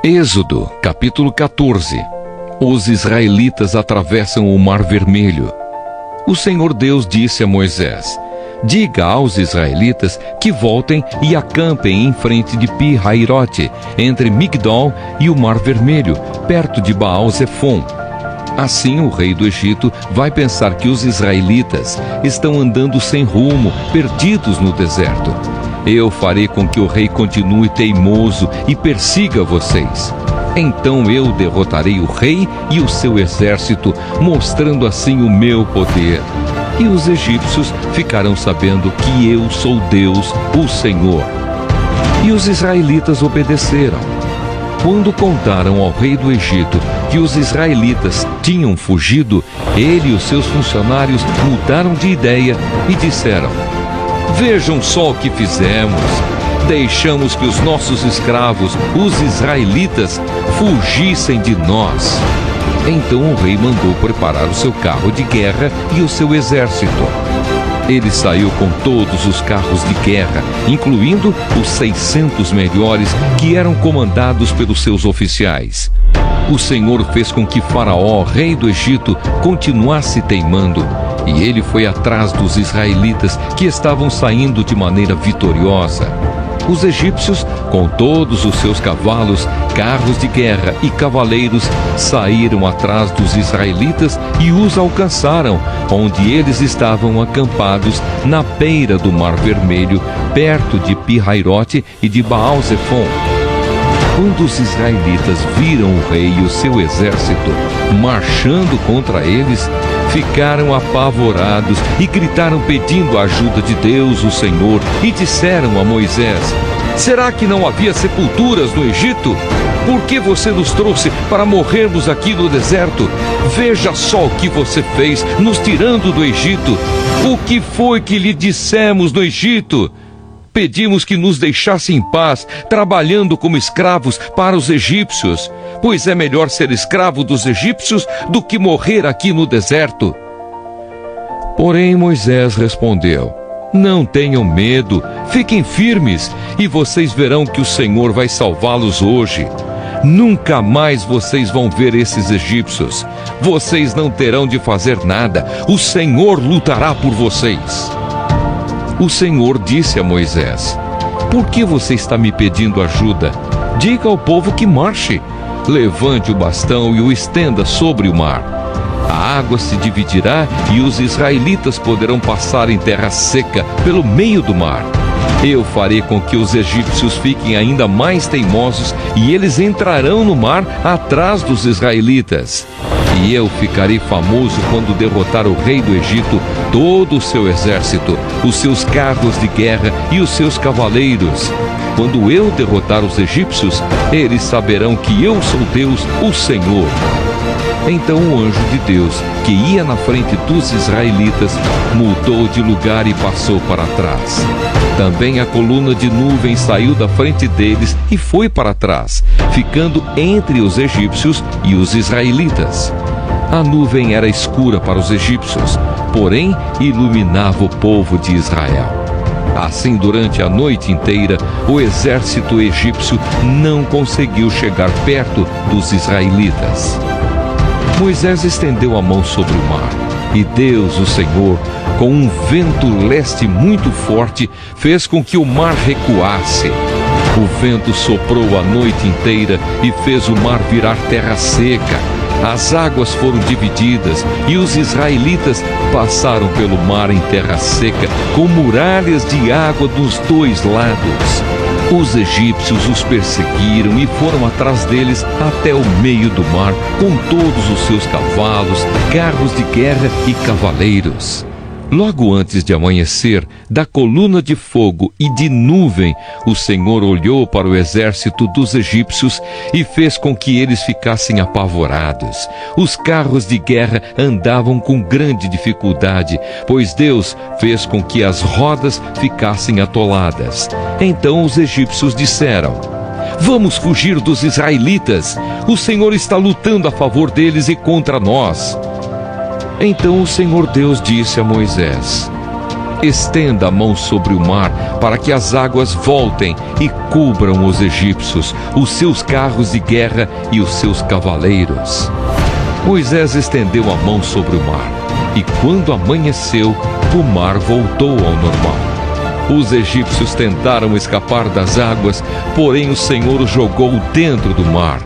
Êxodo, capítulo 14. Os israelitas atravessam o Mar Vermelho. O Senhor Deus disse a Moisés: diga aos israelitas que voltem e acampem em frente de Pi-Hairote, entre Migdol e o Mar Vermelho, perto de Baal-Zefon. Assim o rei do Egito vai pensar que os israelitas estão andando sem rumo, perdidos no deserto. Eu farei com que o rei continue teimoso e persiga vocês. Então eu derrotarei o rei e o seu exército, mostrando assim o meu poder. E os egípcios ficarão sabendo que eu sou Deus, o Senhor. E os israelitas obedeceram. Quando contaram ao rei do Egito que os israelitas tinham fugido, ele e os seus funcionários mudaram de ideia e disseram: vejam só o que fizemos. Deixamos que os nossos escravos, os israelitas, fugissem de nós. Então o rei mandou preparar o seu carro de guerra e o seu exército. Ele saiu com todos os carros de guerra, incluindo os 600 melhores que eram comandados pelos seus oficiais. O Senhor fez com que Faraó, rei do Egito, continuasse teimando, e ele foi atrás dos israelitas que estavam saindo de maneira vitoriosa. Os egípcios, com todos os seus cavalos, carros de guerra e cavaleiros, saíram atrás dos israelitas e os alcançaram, onde eles estavam acampados na beira do Mar Vermelho, perto de Pi-Hairote e de Baal-Zefon. Quando os israelitas viram o rei e o seu exército marchando contra eles, ficaram apavorados e gritaram pedindo a ajuda de Deus, o Senhor, e disseram a Moisés: será que não havia sepulturas no Egito? Por que você nos trouxe para morrermos aqui no deserto? Veja só o que você fez, nos tirando do Egito. O que foi que lhe dissemos no Egito? Pedimos que nos deixasse em paz, trabalhando como escravos para os egípcios, pois é melhor ser escravo dos egípcios do que morrer aqui no deserto. Porém Moisés respondeu: não tenham medo, fiquem firmes, e vocês verão que o Senhor vai salvá-los hoje. Nunca mais vocês vão ver esses egípcios. Vocês não terão de fazer nada, o Senhor lutará por vocês. O Senhor disse a Moisés: por que você está me pedindo ajuda? Diga ao povo que marche. Levante o bastão e o estenda sobre o mar. A água se dividirá e os israelitas poderão passar em terra seca pelo meio do mar. Eu farei com que os egípcios fiquem ainda mais teimosos e eles entrarão no mar atrás dos israelitas. E eu ficarei famoso quando derrotar o rei do Egito, todo o seu exército, os seus carros de guerra e os seus cavaleiros. Quando eu derrotar os egípcios, eles saberão que eu sou Deus, o Senhor. Então o anjo de Deus, que ia na frente dos israelitas, mudou de lugar e passou para trás. Também a coluna de nuvem saiu da frente deles e foi para trás, ficando entre os egípcios e os israelitas. A nuvem era escura para os egípcios, porém iluminava o povo de Israel. Assim, durante a noite inteira, o exército egípcio não conseguiu chegar perto dos israelitas. Moisés estendeu a mão sobre o mar, e Deus, o Senhor, com um vento leste muito forte, fez com que o mar recuasse. O vento soprou a noite inteira e fez o mar virar terra seca. As águas foram divididas e os israelitas passaram pelo mar em terra seca, com muralhas de água dos dois lados. Os egípcios os perseguiram e foram atrás deles até o meio do mar, com todos os seus cavalos, carros de guerra e cavaleiros. Logo antes de amanhecer, da coluna de fogo e de nuvem, o Senhor olhou para o exército dos egípcios e fez com que eles ficassem apavorados. Os carros de guerra andavam com grande dificuldade, pois Deus fez com que as rodas ficassem atoladas. Então os egípcios disseram: vamos fugir dos israelitas. O Senhor está lutando a favor deles e contra nós. Então o Senhor Deus disse a Moisés: estenda a mão sobre o mar, para que as águas voltem e cubram os egípcios, os seus carros de guerra e os seus cavaleiros. Moisés estendeu a mão sobre o mar, e quando amanheceu, o mar voltou ao normal. Os egípcios tentaram escapar das águas, porém o Senhor os jogou dentro do mar.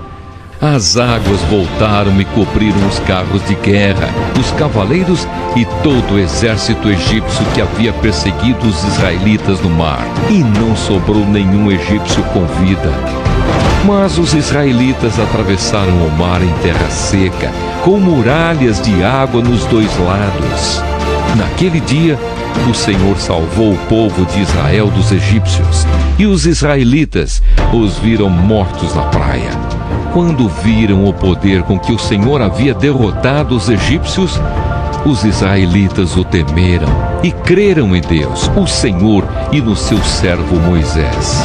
As águas voltaram e cobriram os carros de guerra, os cavaleiros e todo o exército egípcio que havia perseguido os israelitas no mar. E não sobrou nenhum egípcio com vida. Mas os israelitas atravessaram o mar em terra seca, com muralhas de água nos dois lados. Naquele dia, o Senhor salvou o povo de Israel dos egípcios, e os israelitas os viram mortos na praia. Quando viram o poder com que o Senhor havia derrotado os egípcios, os israelitas o temeram e creram em Deus, o Senhor, e no seu servo Moisés.